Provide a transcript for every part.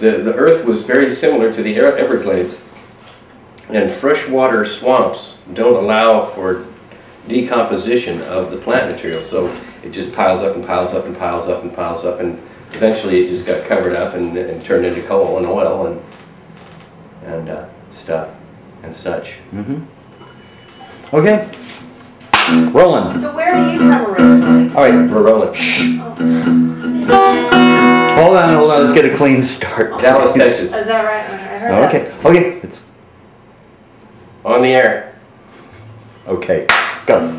The Earth was very similar to the Everglades, and freshwater swamps don't allow for decomposition of the plant material, so it just piles up and piles up and piles up and piles up, and eventually it just got covered up and turned into coal and oil and stuff and such. Okay. Rolling. So where are you from originally? All right, we're rolling. Hold on, let's get a clean start. Dallas, Texas. Is that right? I heard that. Okay. It's on the air. Okay, go.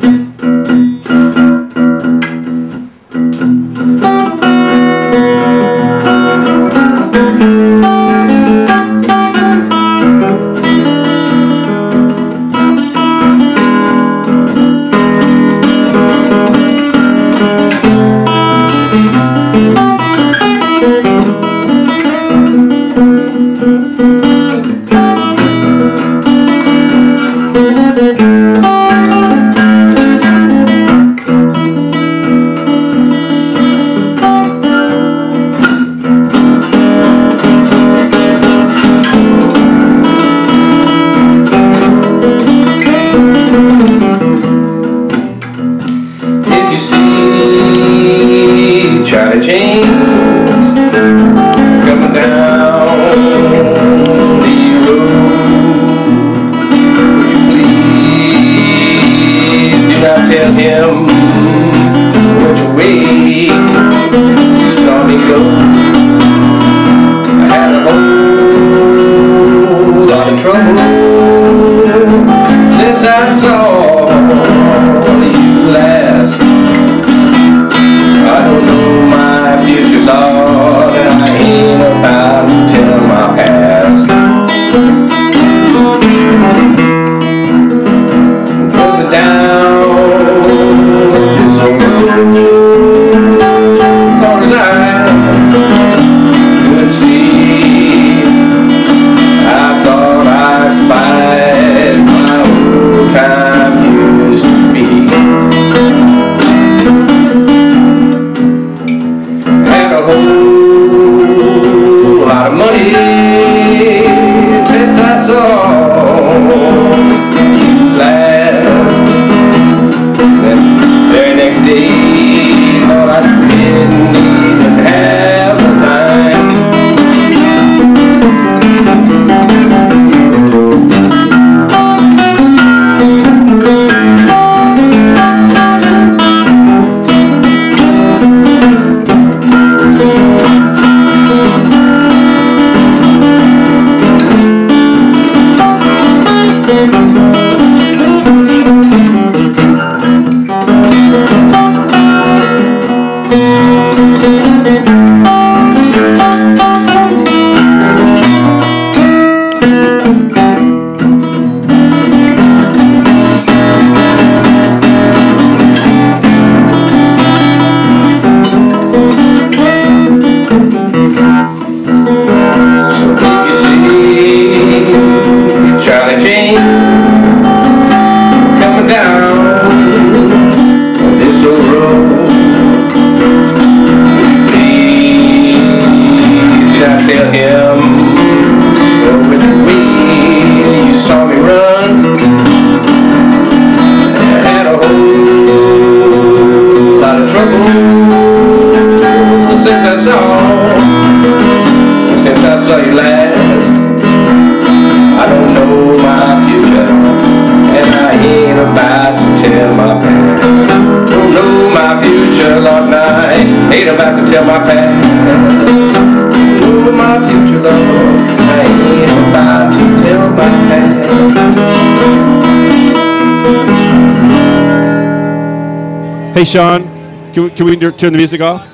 Hey, Sean, can we turn the music off?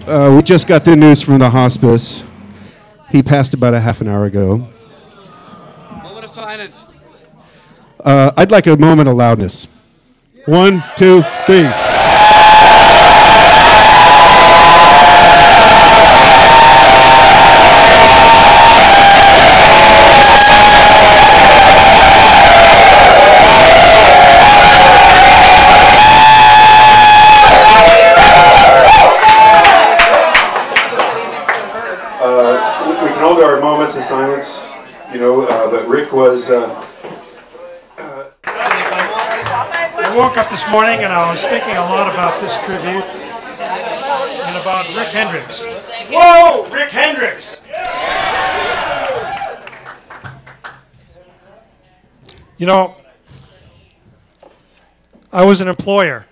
We just got the news from the hospice. He passed about a half an hour ago. Moment of silence. I'd like a moment of loudness. 1, 2, 3. we can all do our moments of silence, you know, but Rick was... I woke up this morning and I was thinking a lot about this tribute and about Rick Hendricks. Whoa! Rick Hendricks! You know, I was an employer,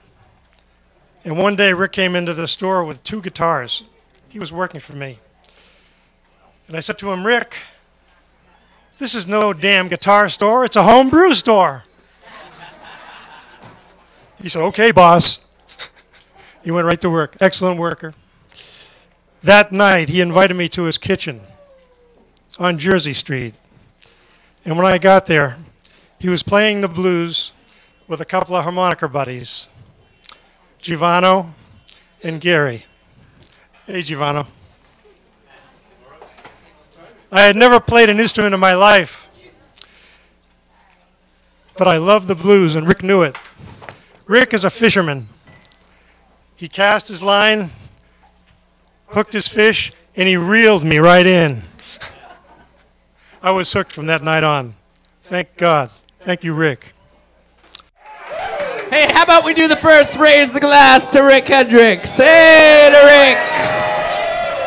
and one day Rick came into the store with 2 guitars. He was working for me. And I said to him, Rick, this is no damn guitar store, it's a homebrew store. He said, okay, boss. He went right to work. Excellent worker. That night, he invited me to his kitchen on Jersey Street. And when I got there, he was playing the blues with a couple of harmonica buddies, Giovanno and Gary. Hey, Giovanno. I had never played an instrument in my life, but I loved the blues, and Rick knew it. Rick is a fisherman. He cast his line, hooked his fish, and he reeled me right in. I was hooked from that night on. Thank God. Thank you, Rick. Hey, how about we do the first raise the glass to Rick Hendricks? Hey to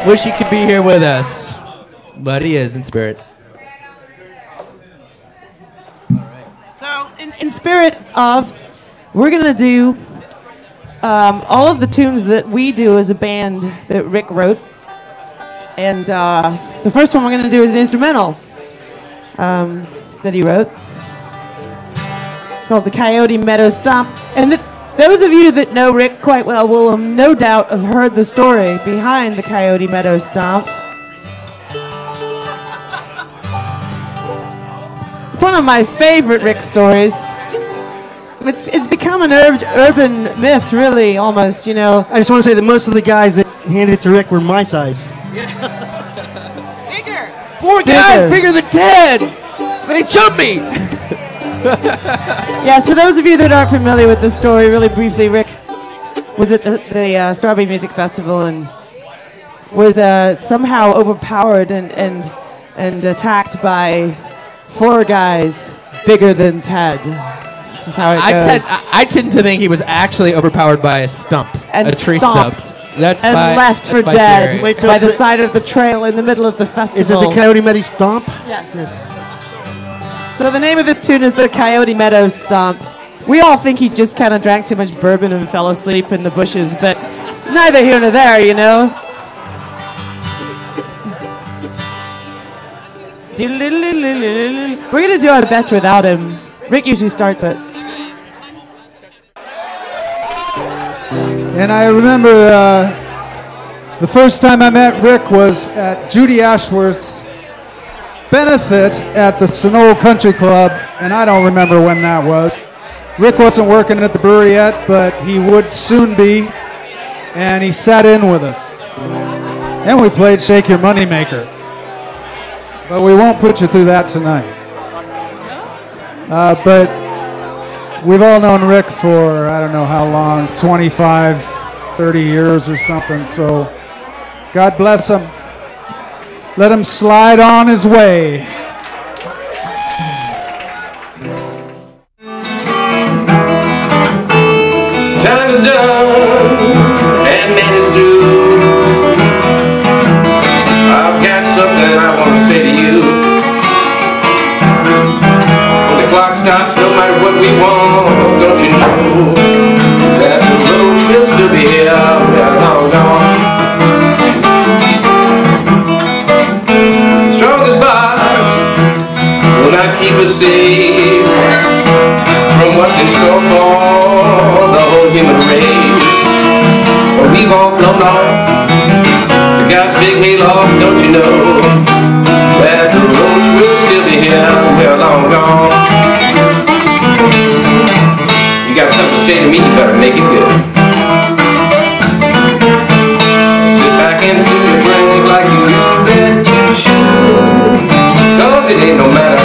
Rick! Wish he could be here with us, but he is in spirit. So, in spirit of, we're going to do all of the tunes that we do as a band that Rick wrote. And the first one we're going to do is an instrumental that he wrote. It's called the Coyote Meadow Stomp. And those of you that know Rick quite well will no doubt have heard the story behind the Coyote Meadow Stomp. It's one of my favorite Rick stories. It's become an urban myth, really, almost, you know. I just want to say that most of the guys that handed it to Rick were my size. Bigger! 4 guys bigger than Ted! They jumped me! Yes, for those of you that aren't familiar with the story, really briefly, Rick was at the Strawberry Music Festival and was somehow overpowered and attacked by 4 guys bigger than Ted. This is how it goes. I tend to think he was actually overpowered by a stump, and a tree stomped stump. That's and left for dead Wait, so by the side of the trail in the middle of the festival. Is it the Coyote Meadow Stomp? Yes. So the name of this tune is the Coyote Meadow Stomp. We all think he just kind of drank too much bourbon and fell asleep in the bushes, but neither here nor there, you know. We're going to do our best without him. Rick usually starts it. And I remember the first time I met Rick was at Judy Ashworth's benefit at the Sonoma Country Club, and I don't remember when that was. Rick wasn't working at the brewery yet, but he would soon be, and he sat in with us. And we played Shake Your Moneymaker. But we won't put you through that tonight. But we've all known Rick for, I don't know how long, 25, 30 years or something, so God bless him. Let him slide on his way. Time is done, and man is through. I've got something I want to say to you. When the clock stops, no matter what we want, don't you know that the road will still be here, we're long gone. The strongest bonds will not keep us safe from what's in store for the whole human race. But we've all flown off to God's big hayloft, don't you know that the roads will still be here, we're long gone. You got something to say to me, you better make it good. Sit back and sip a drink like you bet you should, 'cause it ain't no matter